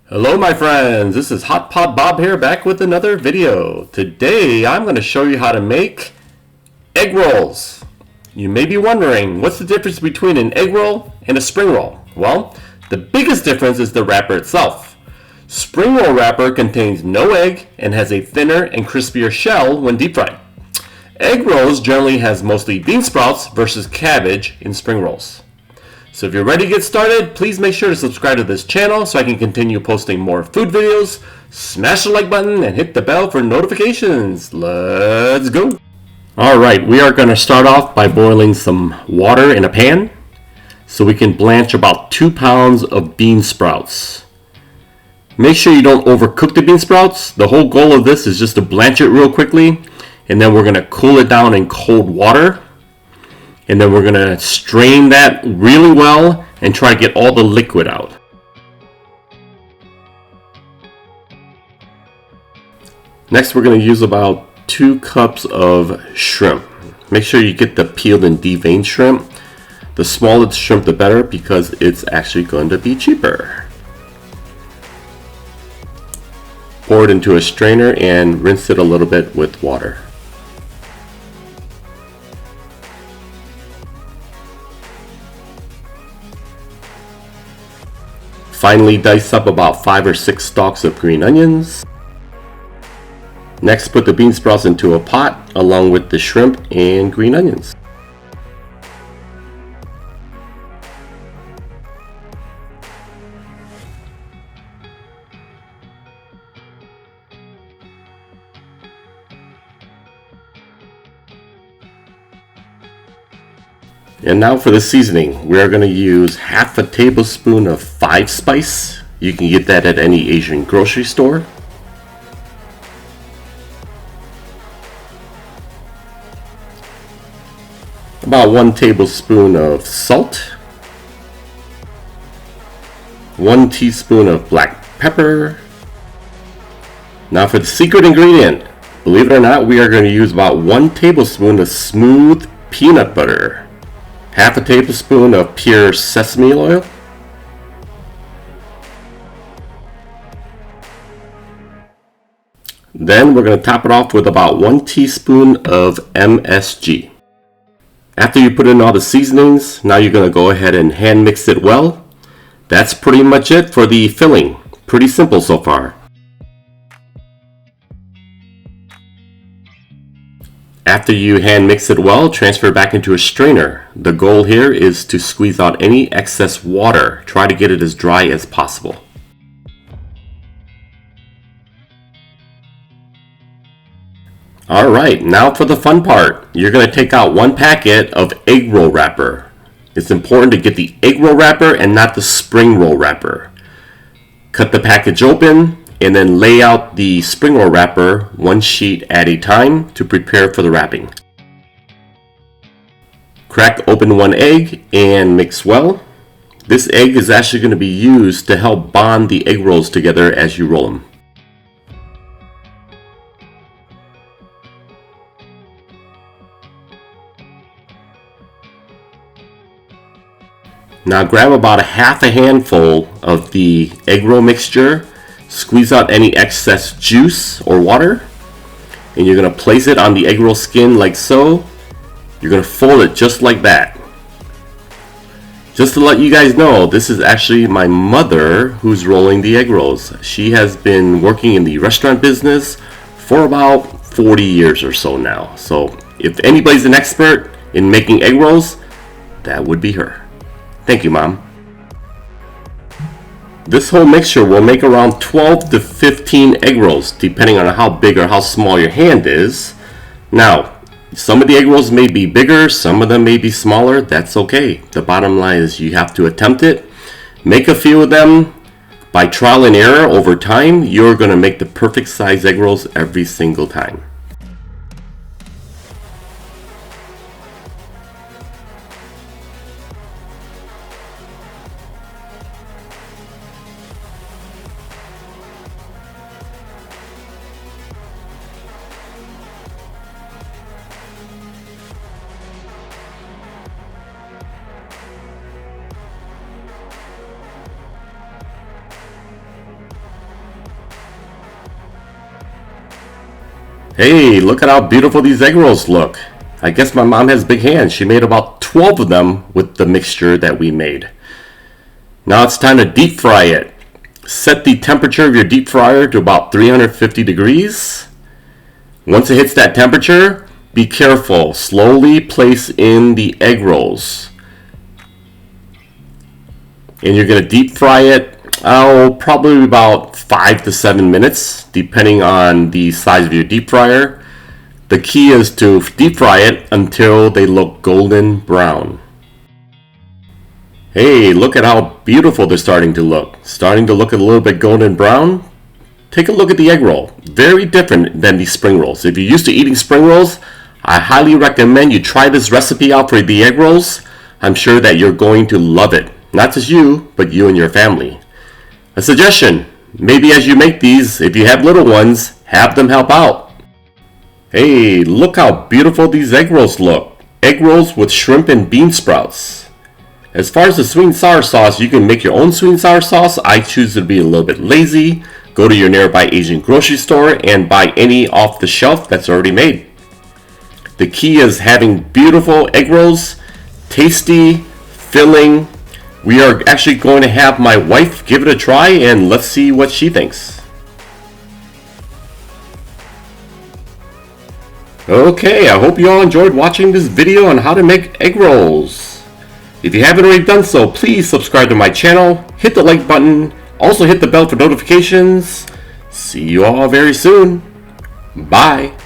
Hello my friends, this is Hot Pot Bob here back with another video. Today I'm going to show you how to make egg rolls. You may be wondering, what's the difference between an egg roll and a spring roll? Well, the biggest difference is the wrapper itself. Spring roll wrapper contains no egg and has a thinner and crispier shell when deep fried. Egg rolls generally has mostly bean sprouts versus cabbage in spring rolls. So if you're ready to get started, please make sure to subscribe to this channel so I can continue posting more food videos. Smash the like button and hit the bell for notifications. Let's go. Alright, we are going to start off by boiling some water in a pan so we can blanch about 2 pounds of bean sprouts. Make sure you don't overcook the bean sprouts. The whole goal of this is just to blanch it real quickly, and then we're going to cool it down in cold water. And then we're going to strain that really well and try to get all the liquid out. Next, we're going to use about 2 cups of shrimp. Make sure you get the peeled and deveined shrimp. The smaller the shrimp, the better, because it's actually going to be cheaper. Pour it into a strainer and rinse it a little bit with water. Finally, dice up about 5 or 6 stalks of green onions. Next, put the bean sprouts into a pot along with the shrimp and green onions. And now for the seasoning, we're going to use half a tablespoon of 5 spice. You can get that at any Asian grocery store. About 1 tablespoon of salt. 1 teaspoon of black pepper. Now for the secret ingredient, believe it or not, we are going to use about 1 tablespoon of smooth peanut butter. Half a tablespoon of pure sesame oil. Then we're going to top it off with about 1 teaspoon of MSG. After you put in all the seasonings, now you're going to go ahead and hand mix it well. That's pretty much it for the filling. Pretty simple so far. After you hand mix it well, transfer it back into a strainer. The goal here is to squeeze out any excess water. Try to get it as dry as possible. Alright, now for the fun part. You're going to take out 1 packet of egg roll wrapper. It's important to get the egg roll wrapper and not the spring roll wrapper. Cut the package open and then lay out the spring roll wrapper 1 sheet at a time to prepare for the wrapping. Crack open 1 egg and mix well. This egg is actually going to be used to help bond the egg rolls together as you roll them. Now grab about half a handful of the egg roll mixture, squeeze out any excess juice or water, and you're going to place it on the egg roll skin like so. You're going to fold it just like that. Just to let you guys know, this is actually my mother who's rolling the egg rolls. She has been working in the restaurant business for about 40 years or so now. So if anybody's an expert in making egg rolls, that would be her. Thank you, Mom. This whole mixture will make around 12 to 15 egg rolls, depending on how big or how small your hand is. Now, some of the egg rolls may be bigger, some of them may be smaller. That's okay. The bottom line is you have to attempt it. Make a few of them. By trial and error over time, you're going to make the perfect size egg rolls every single time. Hey, look at how beautiful these egg rolls look. I guess my mom has big hands. She made about 12 of them with the mixture that we made. Now it's time to deep fry it. Set the temperature of your deep fryer to about 350 degrees. Once it hits that temperature, be careful. Slowly place in the egg rolls. And you're going to deep fry it, probably about 5 to 7 minutes, depending on the size of your deep fryer. The key is to deep fry it until they look golden brown. Hey, look at how beautiful they're starting to look. Starting to look a little bit golden brown. Take a look at the egg roll. Very different than the spring rolls. If you're used to eating spring rolls, I highly recommend you try this recipe out for the egg rolls. I'm sure that you're going to love it. Not just you, but you and your family. A suggestion, maybe as you make these, if you have little ones, have them help out. Hey, look how beautiful these egg rolls look. Egg rolls with shrimp and bean sprouts. As far as the sweet and sour sauce, you can make your own sweet and sour sauce. I choose to be a little bit lazy. Go to your nearby Asian grocery store and buy any off the shelf that's already made. The key is having beautiful egg rolls, tasty, filling. We are actually going to have my wife give it a try and let's see what she thinks. Okay, I hope you all enjoyed watching this video on how to make egg rolls. If you haven't already done so, please subscribe to my channel, hit the like button, also hit the bell for notifications. See you all very soon. Bye.